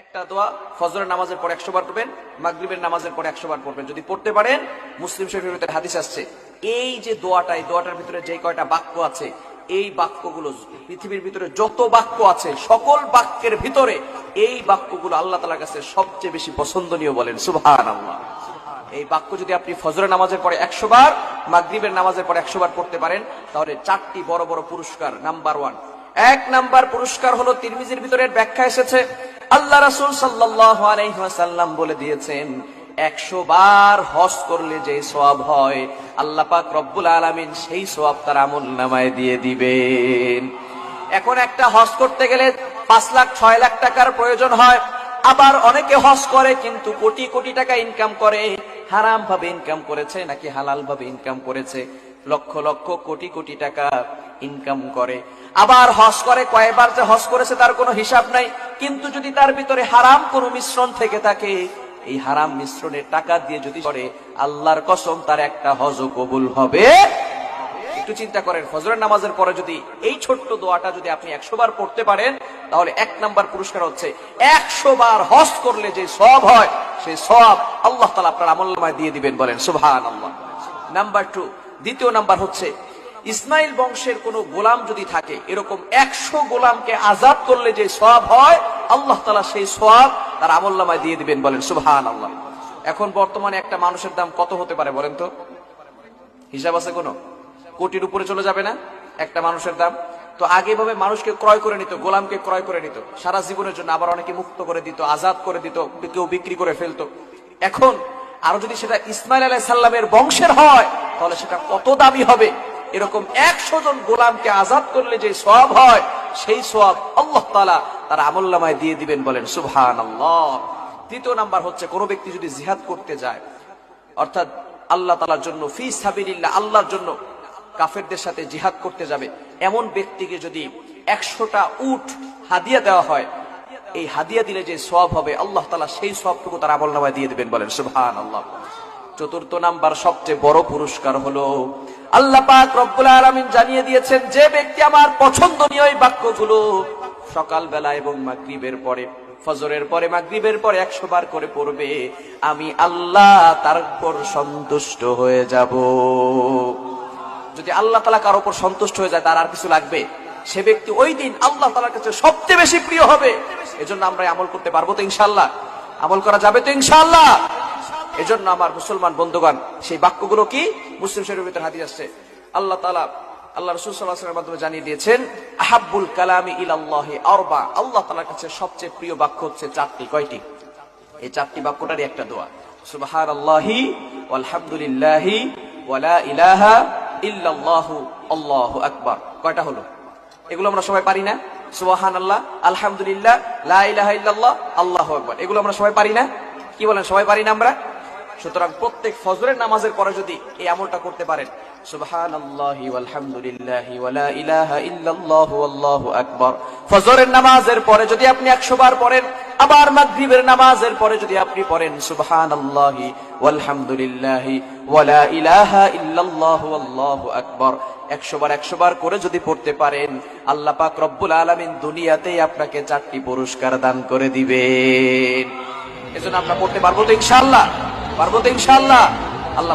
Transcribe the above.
একটা দোয়া ফজরের নামাজের পর 100 বার পড়বেন, মাগরিবের নামাজের পর 100 বার পড়বেন। যদি পড়তে পারেন, মুসলিম শরীফের ভিতরে হাদিস আসছে, এই যে দোয়াটা, এই দোয়াটার ভিতরে যে কয়টা বাক্য আছে, এই বাক্যগুলো পৃথিবীর ভিতরে যত বাক্য আছে সকল বাক্যের ভিতরে এই বাক্যগুলো আল্লাহ তাআলার কাছে সবচেয়ে বেশি পছন্দনীয়। বলেন সুবহানাল্লাহ। এই বাক্য যদি আপনি ফজরের নামাজের পরে 100 বার, মাগরিবের নামাজের পরে 100 বার পড়তে পারেন, তাহলে 4টি বড় বড় পুরস্কার। নাম্বার 1, 1 নাম্বার পুরস্কার হলো, তিরমিজির ভিতরে ব্যাখ্যা এসেছে, আল্লাহ রাসূল সাল্লাল্লাহু আলাইহি ওয়াসাল্লাম বলে দিয়েছেন, 100 বার হজ করলে যে সওয়াব হয়, আল্লাহ পাক রব্বুল আলামিন সেই সওয়াব তার আমলনামায় দিয়ে দিবেন। এখন একটা হজ করতে গেলে 5 লাখ 6 লাখ টাকার প্রয়োজন হয়। আবার অনেকে হজ করে কিন্তু কোটি কোটি টাকা ইনকাম করে। হারাম ভাবে ইনকাম করেছে নাকি হালাল ভাবে ইনকাম করেছে, লক্ষ লক্ষ কোটি কোটি টাকা ইনকাম করে। আবার হজ করে, কয়বার যে হজ করেছে তার কোনো হিসাব নাই। কিন্তু যদি তার ভিতরে হারাম কোনো মিশ্রণ থেকে থাকে, এই হারাম মিশ্রণের টাকা দিয়ে যদি করে, আল্লাহর কসম তার একটা হজও কবুল হবে। একটু চিন্তা করেন, ফজরের নামাজের পরে যদি এই ছোট্ট দোয়াটা যদি আপনি 100 বার পড়তে পারেন, তাহলে 1 নাম্বার পুরস্কার হচ্ছে 100 বার হজ করলে যে সওয়াব হয়, সেই সওয়াব আল্লাহ তাআলা আপনার আমলনামায় দিয়ে দিবেন। বলেন সুবহানাল্লাহ। নাম্বার 2, দ্বিতীয় নাম্বার হচ্ছে, ইসমাইল বংশের কোন গোলাম যদি থাকে, এরকম 100 গোলামকে আজাদ করলে যে সওয়াব হয়, আল্লাহ তাআলা সেই সওয়াব তার আমলনামায় দিয়ে দিবেন। বলেন সুবহানাল্লাহ। এখন বর্তমানে একটা মানুষের দাম কত হতে পারে বলেন তো? হিসাব আছে কোনো? কোটির উপরে চলে যাবে না একটা মানুষের দাম? তো আগে ভাবে মানুষকে ক্রয় করে নিত, গোলামকে ক্রয় করে নিত সারা জীবনের জন্য, আবার অনেকে মুক্ত করে দিত, আজাদ করে দিত, কেউ বিক্রি করে ফেলতো। এখন আরো যদি সেটা ইসমাইল আলাইহিস সালামের বংশের হয়, তাহলে সেটা কত দামি হবে। এরকম 100 জন গোলামকে আজাদ করলে যে সওয়াব হয়, সেই সওয়াব আল্লাহ তাআলা তার আমলনামায় দিয়ে দিবেন। বলেন সুবহানাল্লাহ। তৃতীয় নাম্বার হচ্ছে, কোন ব্যক্তি যদি জিহাদ করতে যায়, অর্থাৎ আল্লাহ তাআলার জন্য, ফি সাবিলিল্লাহ, আল্লাহর জন্য কাফেরদের সাথে জিহাদ করতে যাবে, এমন ব্যক্তিকে যদি 100টা উট হাদিয়া দেওয়া হয়, এই হাদিয়া দিলে যে সওয়াব হবে, আল্লাহ তাআলা সেই সওয়াবটুকু তার আমলনামায় দিয়ে দিবেন। বলেন সুবহানাল্লাহ। চতুর্থ নাম্বার সবচেয়ে বড় পুরস্কার হলো, আল্লাহ পাক রব্বুল আলামিন জানিয়ে দিয়েছেন, যে ব্যক্তি আমার পছন্দনীয় এই বাক্যগুলো সকাল বেলা এবং মাগরিবের পরে, ফজরের পরে মাগরিবের পরে 100 বার করে পড়বে, আমি আল্লাহ তার উপর সন্তুষ্ট হয়ে যাব। যদি আল্লাহ তাআলা কারোর উপর সন্তুষ্ট হয়ে যায়, তার আর কিছু লাগবে? সে ব্যক্তি ওই দিন আল্লাহ তাআলার কাছে সবচেয়ে বেশি প্রিয় হবে। এজন্য আমরা আমল করতে পারবো তো ইনশাআল্লাহ? আমল করা যাবে তো ইনশাআল্লাহ? এজন্য আমার মুসলমান বন্ধুগণ, সেই বাক্যগুলো কি? মুসলিম শরীফের ভিতরে হাদিস আসছে, আল্লাহ তাআলা, আল্লাহ রাসূল সাল্লাল্লাহু আলাইহি ওয়াসাল্লামের মাধ্যমে জানিয়ে দিয়েছেন, আহাব্বুল কালামি ইলাল্লাহি আরবা, আল্লাহ তাআলার কাছে সবচেয়ে প্রিয় বাক্য হচ্ছে 4টি। কয়টি? এই 4টি বাক্যটারই একটা দোয়া, সুবহানাল্লাহি ওয়ালহামদুলিল্লাহি ওয়ালা ইলাহা ইল্লাল্লাহু আল্লাহু আকবার। কয়টা হলো? এগুলো আমরা সবাই পারি না? সুবহানাল্লাহ, আলহামদুলিল্লাহ, লা ইলাহা ইল্লাল্লাহ, আল্লাহু আকবার, এগুলো আমরা সবাই পারি না? কি বলেন, সবাই পারি না আমরা? সুতরাং প্রত্যেক ফজরের নামাজের পরে যদি এই আমলটা করতে পারেন, সুবহানাল্লাহি ওয়ালহামদুলিল্লাহি ওয়ালা ইলাহা ইল্লাল্লাহু আল্লাহু আকবার, ফজরের নামাজের পরে যদি আপনি 100 বার পড়েন, আবার মাগরিবের নামাজের পরে যদি আপনি পড়েন সুবহানাল্লাহি ওয়ালহামদুলিল্লাহি ওয়ালা ইলাহা ইল্লাল্লাহু আল্লাহু আকবার, 100 বার করে যদি পড়তে পারেন, আল্লাহ পাক রব্বুল আলামিন দুনিয়াতেই আপনাকে 4টি পুরস্কার দান করে দিবেন। এজন্য আমরা পড়তে পারবো তো ইনশাআল্লাহ? পারবো তো ইনশাআল্লাহ? আল্লাহ